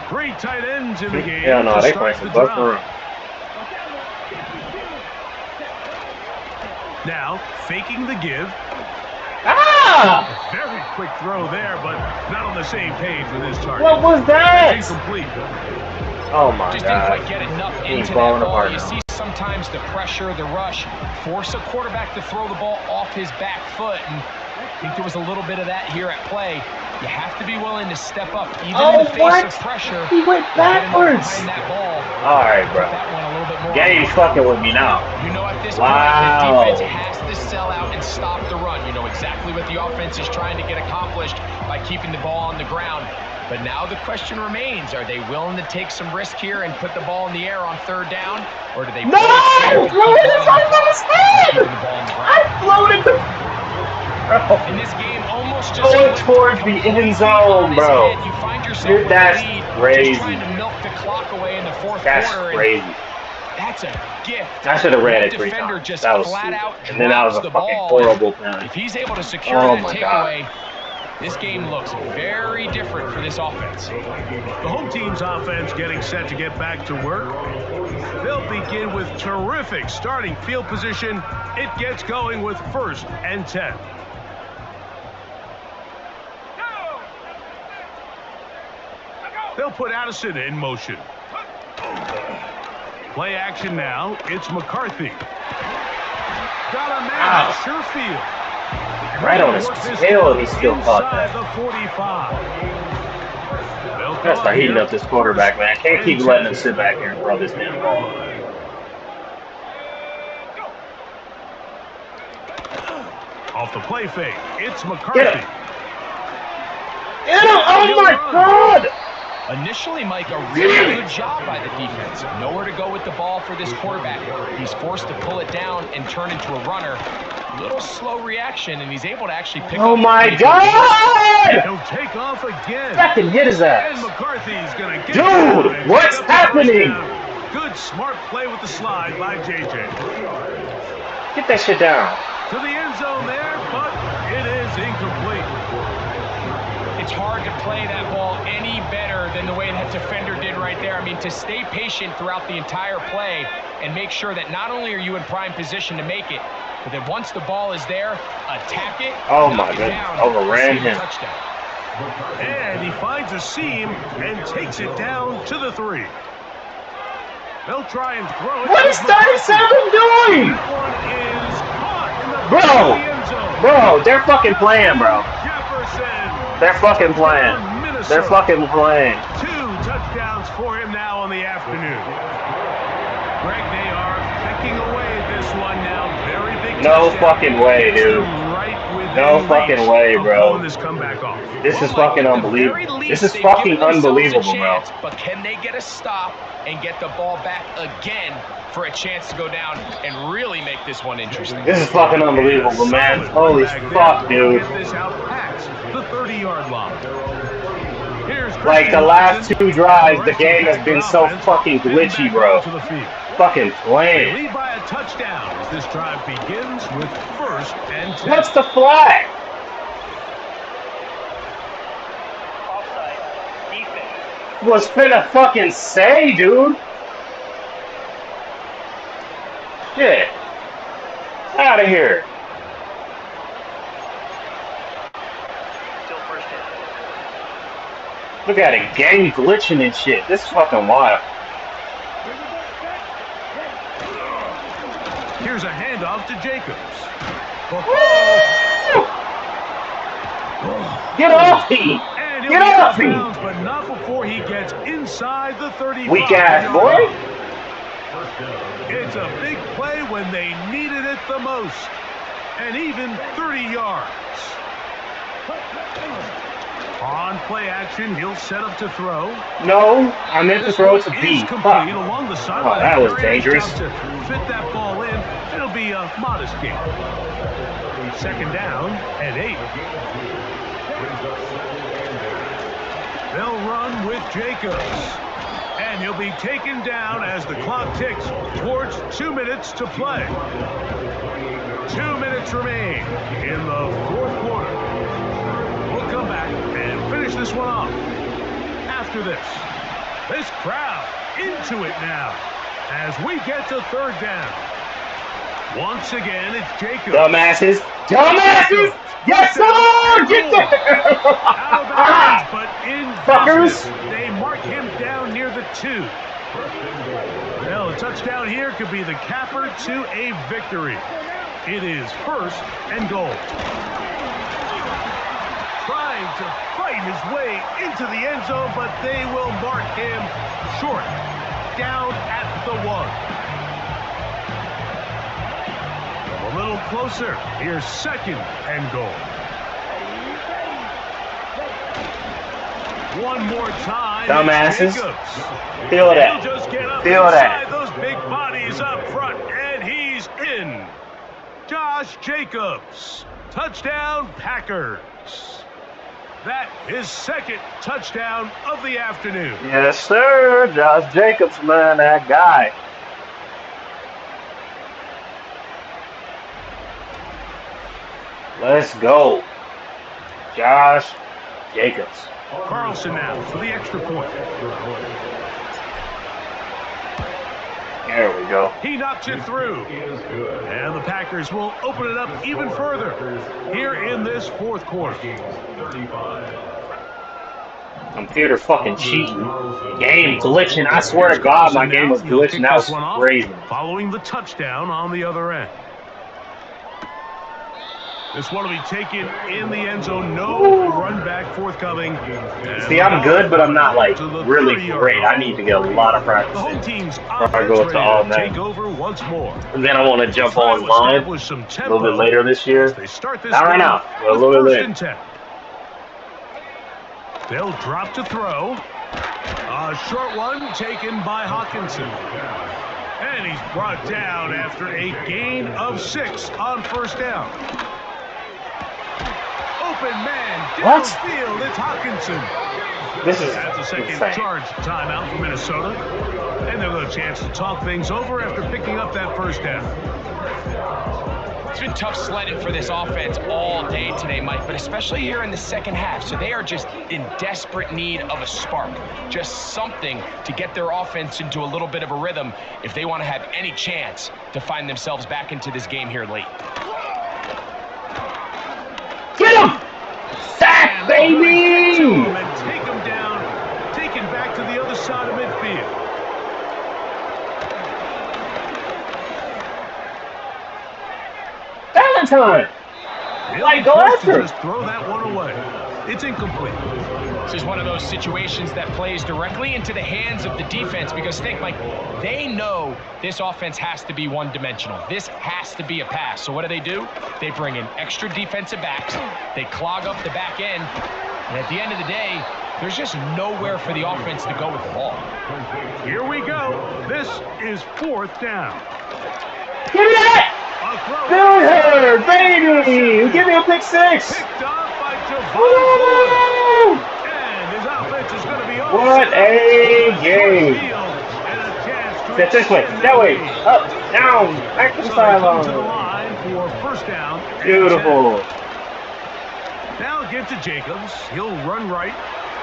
Three tight ends in the game.
Yeah, no, they
start
playing
the
some bust
drive.
run.
Now, faking the give.
Ah!
Very quick throw there, but not on the same page with his target.
What was that?
That's incomplete.
Oh my
Just didn't
god.
quite get enough
He's
into that
falling
ball.
apart
You
now.
see sometimes the pressure, the rush, force a quarterback to throw the ball off his back foot. And I think there was a little bit of that here at play. You have to be willing to step up, even in the face of pressure.
He went backwards.
Behind that ball.
All right, bro.
That one a little bit more.
Game's fucking with me now.
You know, at this
Wow.
point, the defense has to sell out and stop the run. You know exactly what the offense is trying to get accomplished by keeping the ball on the ground. But now the question remains, are they willing to take some risk here and put the ball in the air on 3rd down? Or do they
No! I floated the... Bro.
In this game, almost just
Going towards the end zone, bro.
You find yourself
Dude,
with
that's
a lead,
crazy.
just trying to milk the clock away in the 4th
That's
quarter.
crazy.
That's a gift.
I should have read it 3
Defender
times.
just
That was
flat
stupid.
out
And then that was a
drops the
fucking
ball.
horrible penalty.
If he's able to secure
Oh
that
my
takeaway, this game looks very different for this offense.
The home team's offense getting set to get back to work. They'll begin with terrific starting field position. It gets going with 1st and 10. They'll put Addison in motion. Play action now. It's McCarthy. Got a man at sure field.
Right on his tail, he still caught
Inside
that.
the 45.
Gotta start heating up this quarterback, man. Can't keep letting him sit back here and throw this damn ball.
Off the play fake, it's McCarthy.
Get him! Get him! Oh my god!
Initially, Mike, a really good job by the defense. Nowhere to go with the ball for this quarterback. He's forced to pull it down and turn into a runner. Little slow reaction, and he's able to actually pick up.
Oh my god!
He'll take off again.
Fucking hit his
And
ass.
McCarthy's going to get
Dude,
down and
what's
pick up the first
happening?
down. Good, smart play with the slide by JJ.
Get that shit down.
To the end zone there, but it is incomplete.
It's hard to play that ball any better than the way that defender did right there. I mean, to stay patient throughout the entire play and make sure that not only are you in prime position to make it, but then once the ball is there, attack it.
Oh
knock
my
it
goodness,
down,
overran
receive a
him.
touchdown.
And he finds a seam and takes it down to the 3. They'll try and throw it.
What is 37 doing?
That one is caught in the
Bro,
back of the end zone.
bro, they're fucking playing, bro.
Jefferson.
They're fucking playing. They're fucking playing.
2 touchdowns for him now on the afternoon. Greg, they are picking away at this one now. Very big
No
touchdown.
fucking way, dude.
Right with
No
within
fucking
reach
way,
of
bro.
pulling this comeback off.
This is
Well, Mike,
fucking
at the very
unbelievable. This
least,
is
they've given
fucking
themselves a
unbelievable, bro.
chance, but can they get a stop and get the ball back again for a chance to go down and really make this one interesting?
This is fucking
And a
unbelievable, man.
solid run
Holy
back there
fuck,
will
dude.
get this out past the 30-yard line. Here's
Like, the
Christian
last
Watson
2
and the
drives, the
rest of the
game has
Packer
been so
offense
fucking
heading
glitchy,
back
bro.
onto the field.
Fucking
They
playing.
lead by a touchdown as this drive begins with 1st and 10.
What's the flag?
Offside. Defense.
Was finna fucking say, dude. Shit. Out of here.
Still first down.
Look at it, game glitching and shit. This is fucking wild.
Here's a handoff to Jacobs.
Woo! Get off me!
And he'll
Get
be out
off
of
me!
bounds, but not before he gets inside the 35.
Weak ass boy.
It's a big play when they needed it the most. And even 30 yards. On play action, he'll set up to throw.
No, I meant to
This
throw
one
it to
is
B.
complete
Fuck.
along the sideline.
Oh, that was
Carrier's
dangerous.
got to fit that ball in. It'll be a modest gain. 2nd down and 8. They'll run with Jacobs. And he'll be taken down as the clock ticks towards 2 minutes to play. 2 minutes remain in the 4th quarter. We'll come back and finish this one off. After this crowd into it now as we get to 3rd down. Once again, it's Jacobs.
Dumbasses. Dumbasses! Yes, sir! Get there!
Out of bounds, but in
Fuckers!
business. They mark him down near the 2. Well, a touchdown here could be the capper to a victory. It is 1st and goal. Trying to fight his way into the end zone, but they will mark him short. Down at the 1. A little closer. Here's 2nd and goal. One more time.
Dumbasses.
Jacobs.
Feel that.
He'll just get up
Feel
inside
that.
those big bodies up front, and he's in. Josh Jacobs. Touchdown, Packers. That is 2nd touchdown of the afternoon.
Yes, sir. Josh Jacobs, man, that guy. Let's go. Josh Jacobs.
Carlson now for the extra point.
There we go.
He knocks it through. And the Packers will open it up even further here in this 4th quarter.
Computer fucking cheating. Game glitching. I swear to God, my game was glitching. That was crazy.
Following the touchdown on the other end. This one will be taken in the end zone. No run back forthcoming.
See, I'm good, but I'm not like really great. I need to get a lot of practice
The home
in
team's
before I go to all
take
night.
over once more.
And then I want to jump online a little bit later this year.
They start this
Not right now, but a little bit later.
10. They'll drop to throw. A short one taken by Hawkinson. And he's brought down after a gain of 6 on 1st down. Open man downfield. It's Hawkinson.
This is
That's a second
insane.
charge timeout for Minnesota. And they'll have a chance to talk things over after picking up that 1st down.
It's been tough sledding for this offense all day today, Mike, but especially here in the 2nd half. So they are just in desperate need of a spark, just something to get their offense into a little bit of a rhythm if they want to have any chance to find themselves back into this game here late.
Get him! Sack, baby!
And take him down, taken back to the other side of midfield.
Valentine!
He'll
Like,
be
go
forced
after
to
him.
just throw that one away. It's incomplete.
This is one of those situations that plays directly into the hands of the defense because think, Mike, they know this offense has to be one-dimensional. This has to be a pass. So what do? They bring in extra defensive backs. They clog up the back end. And at the end of the day, there's just nowhere for the offense to go with the ball.
Here we go. This is 4th down.
Give me that! Good, baby! Give me a pick six!
Picked off by
Woo!
and his offense is going to be
What a game! Sit this way, that way, up, down, back to the sideline.
To the line for 1st down.
Beautiful.
Now get to Jacobs. He'll run right.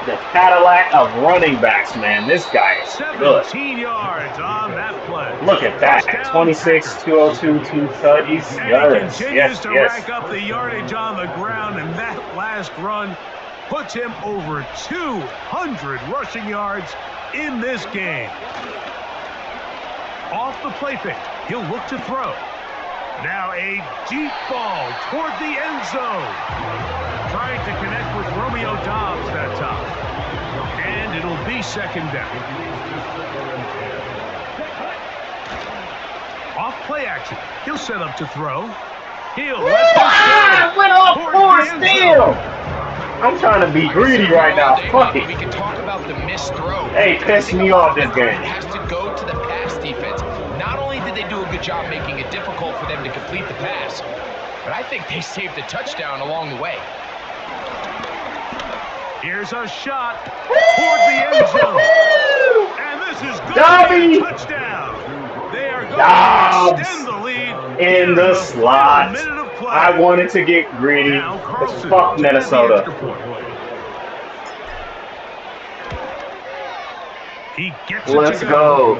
The Cadillac of running backs, man. This guy is good.
17 yards on that play.
Look at that. 26, 202, 2 tutties.
Yes, continues to rack up the yardage on the ground, and that last run puts him over 200 rushing yards in this game. Off the play fake, he'll look to throw. Now a deep ball toward the end zone. Trying to connect with Romeo Dobbs that time. And it'll be 2nd down. Off play action. He'll set up to throw. He'll let this go.
Went off for steal. I'm trying to be greedy right now. Fuck it.
We can talk about the missed throw.
Hey, piss me off this game.
It has to go to the pass defense. Not only did they do a good job making it difficult for them to complete the pass, but I think they saved a touchdown along the way.
Here's a shot toward the end zone. And this is good. Touchdown. They are going to extend the lead
in the slot. I wanted to get greedy. Fuck Minnesota.
He gets
Let's go.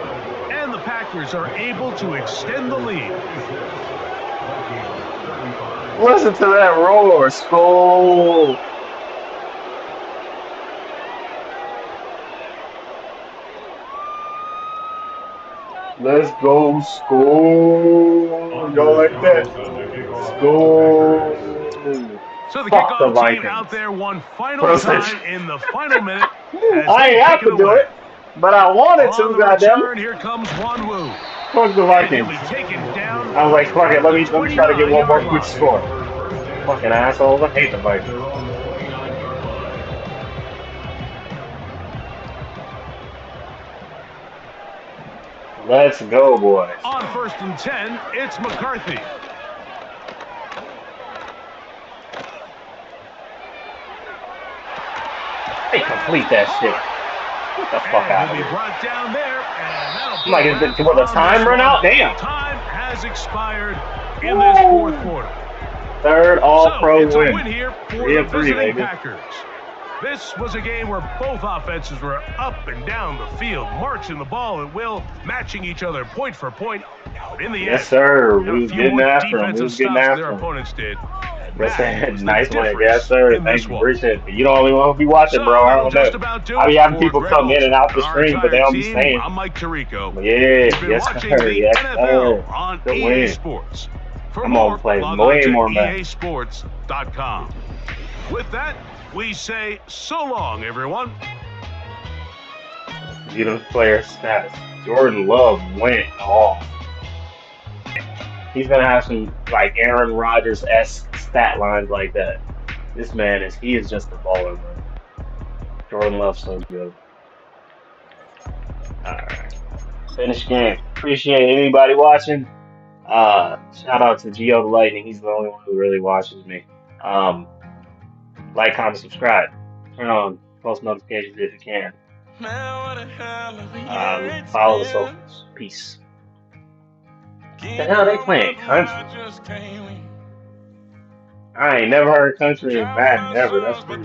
And the Packers are able to extend the lead.
Listen to that roar, Skull. Let's go, Skull. Y'all like that? Skull.
So the
Fuck the
kickoff
Vikings.
team out there one final time in the final minute.
I ain't have to do it, but I wanted to, goddamn.
Here comes Wanwu.
Fuck the Vikings. I was like, fuck it, let me try to get one more quick score. Fucking assholes, I hate the Vikings. Let's go, boys.
On 1st and 10, it's McCarthy.
Hey, complete that shit. Get the fuck out of here.
Brought down there, and
like, will the time run out? Damn.
Time has expired in this 4th quarter.
3rd All-Pro
it's
win.
A win here for the visiting Packers. This was a game where both offenses were up and down the field, marching the ball at will, matching each other point for point. But in the end,
sir. We was getting after them. We was getting after
their
them.
opponents did.
Nice one. Yes, sir. Thank you. Appreciate it. You don't only want to be watching, bro. I don't know. I be having people come in and out the stream, but they don't be saying.
I'm Mike Tirico.
Yeah, yes, sir. Yes, sir.
On
Good
EA
win.
Sports.
I'm going to play way more, man.
EASports.com. With that, we say so long, everyone.
Beautiful player status. Jordan Love went off. He's going to have some, like, Aaron Rodgers-esque stat lines like that. This man he is just a baller, man. Jordan Love's so good. Alright. Finish game. Appreciate anybody watching. Shout out to Geo the Lightning. He's the only one who really watches me. Like, comment, subscribe. Turn on post notifications if you can. Follow the socials. Peace. The hell they playing country? I ain't never heard country in Madden ever. That's weird.